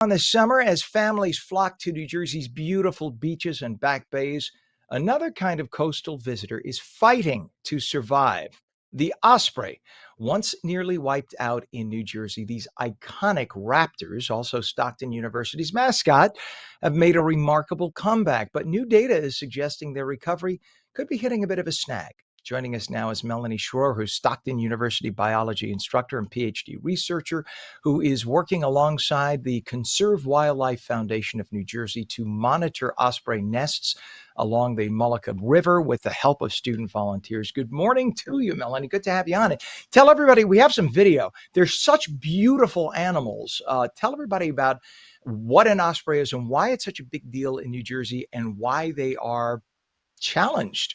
On this summer, as families flock to New Jersey's beautiful beaches and back bays, another kind of coastal visitor is fighting to survive. The osprey, once nearly wiped out in New Jersey, these iconic raptors, also Stockton University's mascot, have made a remarkable comeback. But new data is suggesting their recovery could be hitting a bit of a snag. Joining us now is Melanie Schroer, who's Stockton University biology instructor and Ph.D. researcher, who is working alongside the Conserve Wildlife Foundation of New Jersey to monitor osprey nests along the Mullica River with the help of student volunteers. Good morning to you, Melanie. Good to have you on it. Tell everybody, we have some video. They're such beautiful animals. Tell everybody about what an osprey is and why it's such a big deal in New Jersey and why they are challenged.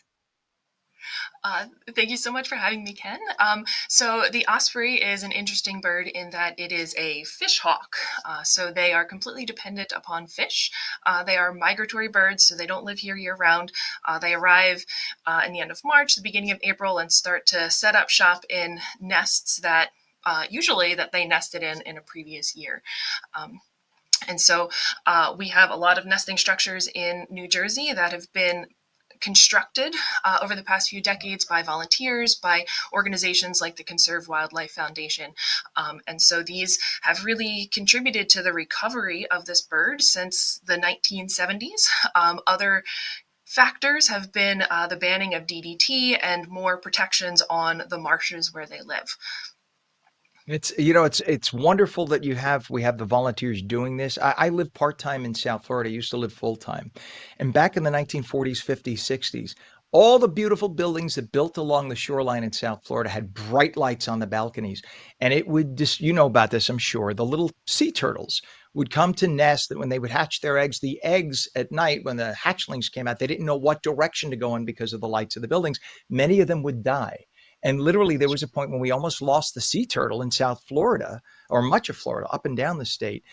Thank you so much for having me, Ken. So the osprey is an interesting bird in that it is a fish hawk. So they are completely dependent upon fish. They are migratory birds, so they don't live here year round. They arrive in the end of March, the beginning of April, and start to set up shop in nests that usually that they nested in a previous year. And so we have a lot of nesting structures in New Jersey that have been constructed over the past few decades by volunteers, by organizations like the Conserve Wildlife Foundation. And so these have really contributed to the recovery of this bird since the 1970s. Other factors have been the banning of DDT and more protections on the marshes where they live. It's wonderful that we have the volunteers doing this. I live part-time in South Florida. I used to live full-time. And back in the 1940s, 50s, 60s, all the beautiful buildings that built along the shoreline in South Florida had bright lights on the balconies. And it would just, you know about this, I'm sure. The little sea turtles would come to nest, that when they would hatch their eggs, the eggs at night, when the hatchlings came out, they didn't know what direction to go in because of the lights of the buildings. Many of them would die. And literally, there was a point when we almost lost the sea turtle in South Florida, or much of Florida, up and down the state.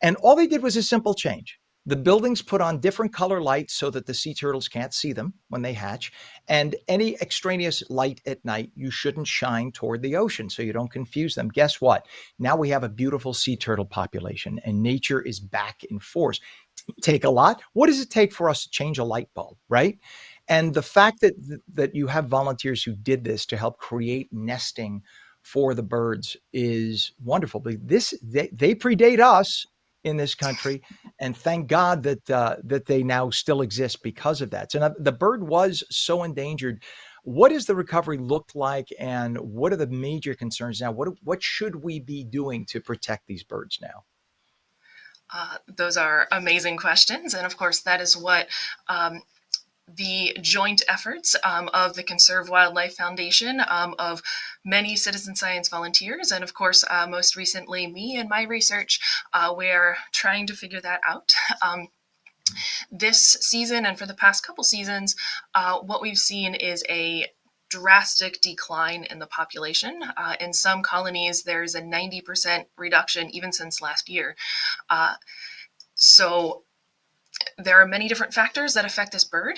And all they did was a simple change. The buildings put on different color lights so that the sea turtles can't see them when they hatch. And any extraneous light at night, you shouldn't shine toward the ocean so you don't confuse them. Guess what? Now we have a beautiful sea turtle population and nature is back in force. Take a lot. What does it take for us to change a light bulb, right? And the fact that you have volunteers who did this to help create nesting for the birds is wonderful. But they predate us in this country, and thank God that they now still exist because of that. So now the bird was so endangered. What does the recovery look like, and what are the major concerns now? What should we be doing to protect these birds now? Those are amazing questions. And of course, that is what the joint efforts of the Conserve Wildlife Foundation, of many citizen science volunteers, and of course, most recently, me and my research, we're trying to figure that out. This season and for the past couple seasons, what we've seen is a drastic decline in the population. In some colonies, there's a 90% reduction even since last year. So there are many different factors that affect this bird.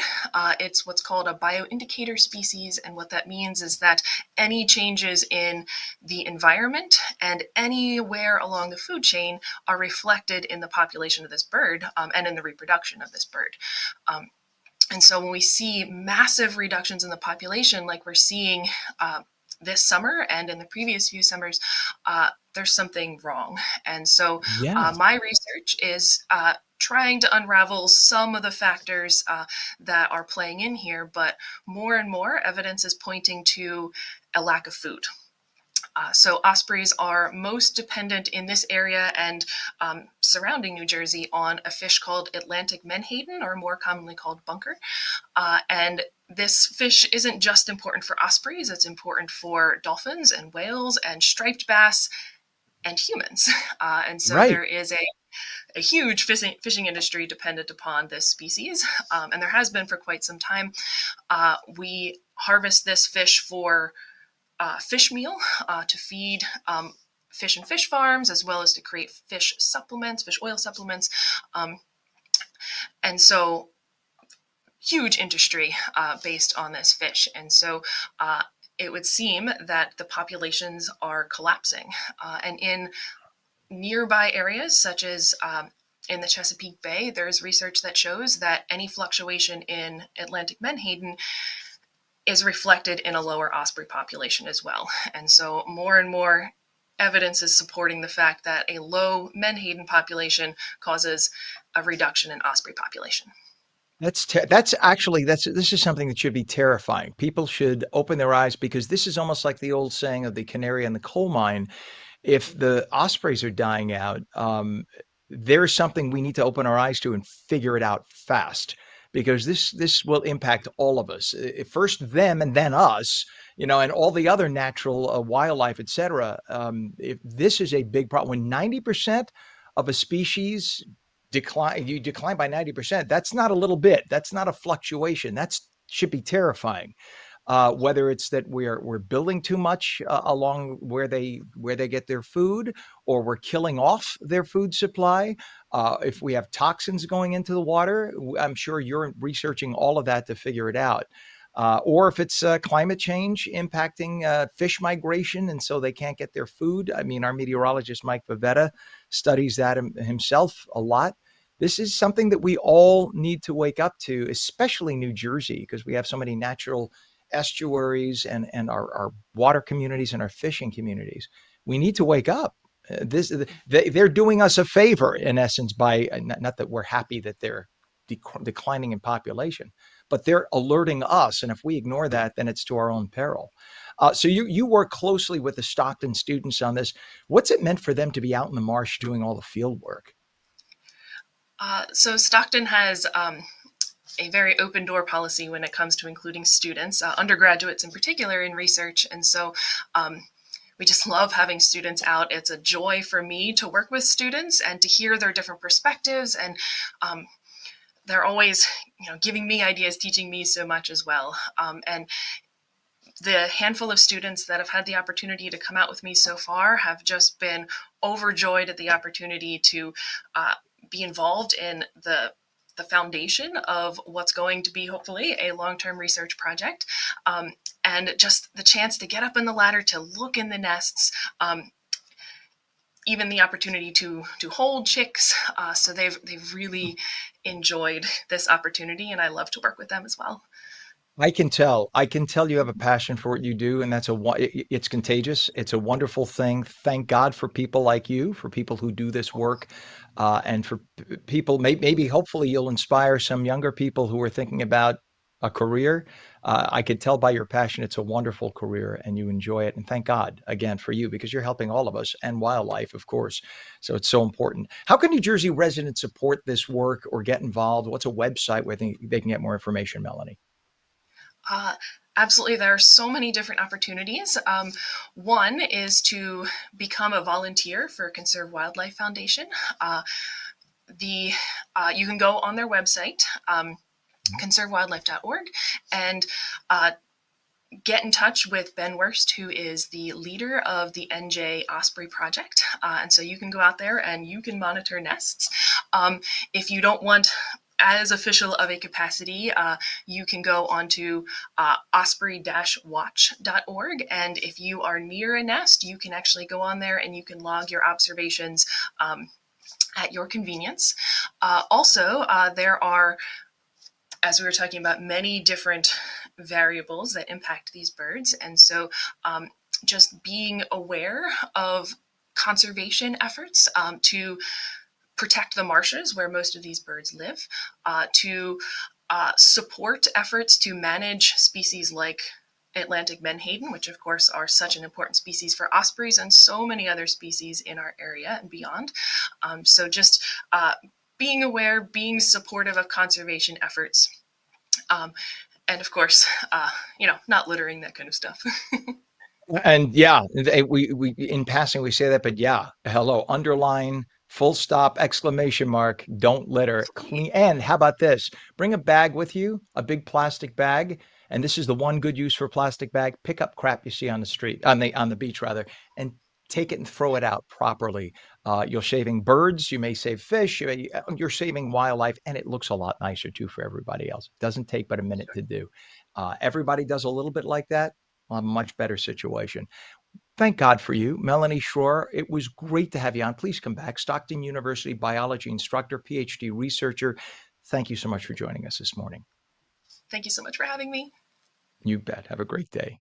It's what's called a bioindicator species, and what that means is that any changes in the environment and anywhere along the food chain are reflected in the population of this bird, and in the reproduction of this bird. And so when we see massive reductions in the population, like we're seeing this summer and in the previous few summers, there's something wrong. And so Yeah. my research is trying to unravel some of the factors that are playing in here, but more and more evidence is pointing to a lack of food. So ospreys are most dependent in this area and surrounding New Jersey on a fish called Atlantic menhaden, or more commonly called bunker. And this fish isn't just important for ospreys, it's important for dolphins and whales and striped bass and humans. And so Right. there is a huge fishing industry dependent upon this species, and there has been for quite some time. We harvest this fish for fish meal to feed fish and fish farms, as well as to create fish supplements, fish oil supplements. And so huge industry based on this fish. And so it would seem that the populations are collapsing. And in nearby areas, such as in the Chesapeake Bay, there's research that shows that any fluctuation in Atlantic menhaden is reflected in a lower osprey population as well. And so more and more evidence is supporting the fact that a low menhaden population causes a reduction in osprey population. That's actually this is something that should be terrifying. People should open their eyes because this is almost like the old saying of the canary in the coal mine. If the ospreys are dying out, there's something we need to open our eyes to and figure it out fast because this will impact all of us. First them and then us, and all the other natural wildlife, etc. If this is a big problem, when 90% of a species you decline by 90%, that's not a little bit. That's not a fluctuation. That should be terrifying. Whether it's that we're building too much along where they get their food, or we're killing off their food supply. If we have toxins going into the water, I'm sure you're researching all of that to figure it out. Or if it's climate change impacting fish migration, and so they can't get their food. I mean, our meteorologist Mike Pavetta studies that himself a lot. This is something that we all need to wake up to, especially New Jersey, because we have so many natural estuaries and our water communities and our fishing communities. We need to wake up. They're doing us a favor in essence by not that we're happy that they're declining in population, but they're alerting us, and if we ignore that, then it's to our own peril. So you work closely with the Stockton students on this. What's it meant for them to be out in the marsh doing all the field work? So Stockton has a very open door policy when it comes to including students, undergraduates in particular, in research. And so we just love having students out. It's a joy for me to work with students and to hear their different perspectives. And they're always, giving me ideas, teaching me so much as well. And the handful of students that have had the opportunity to come out with me so far have just been overjoyed at the opportunity to be involved in the foundation of what's going to be hopefully a long-term research project, and just the chance to get up in the ladder, to look in the nests, even the opportunity to hold chicks. So they've really enjoyed this opportunity, and I love to work with them as well. I can tell. I can tell you have a passion for what you do, and it's contagious. It's a wonderful thing. Thank God for people like you, for people who do this work, and for people. Maybe, hopefully, you'll inspire some younger people who are thinking about a career. I could tell by your passion, it's a wonderful career, and you enjoy it. And thank God again for you because you're helping all of us and wildlife, of course. So it's so important. How can New Jersey residents support this work or get involved? What's a website where they can get more information, Melanie? Uh, Absolutely. There are so many different opportunities. One is to become a volunteer for Conserve Wildlife Foundation. The You can go on their website, conservewildlife.org, and get in touch with Ben Worst, who is the leader of the NJ Osprey Project. And so you can go out there and you can monitor nests. If you don't want as official of a capacity, you can go onto osprey-watch.org. And if you are near a nest, you can actually go on there and you can log your observations at your convenience. Also, there are, as we were talking about, many different variables that impact these birds. And so just being aware of conservation efforts to protect the marshes where most of these birds live, to support efforts to manage species like Atlantic menhaden, which of course are such an important species for ospreys and so many other species in our area and beyond. So just being aware, being supportive of conservation efforts, and of course, not littering, that kind of stuff. And yeah, we in passing we say that, but yeah, hello, underline, full stop, exclamation mark, don't litter, clean. And how about this? Bring a bag with you, a big plastic bag. And this is the one good use for a plastic bag. Pick up crap you see on the street, on the beach rather, and take it and throw it out properly. You're saving birds, you may save fish, you're saving wildlife, and it looks a lot nicer too for everybody else. It doesn't take but a minute to do. Everybody does a little bit like that, a much better situation. Thank God for you, Melanie Schroer. It was great to have you on. Please come back. Stockton University biology instructor, Ph.D. researcher. Thank you so much for joining us this morning. Thank you so much for having me. You bet. Have a great day.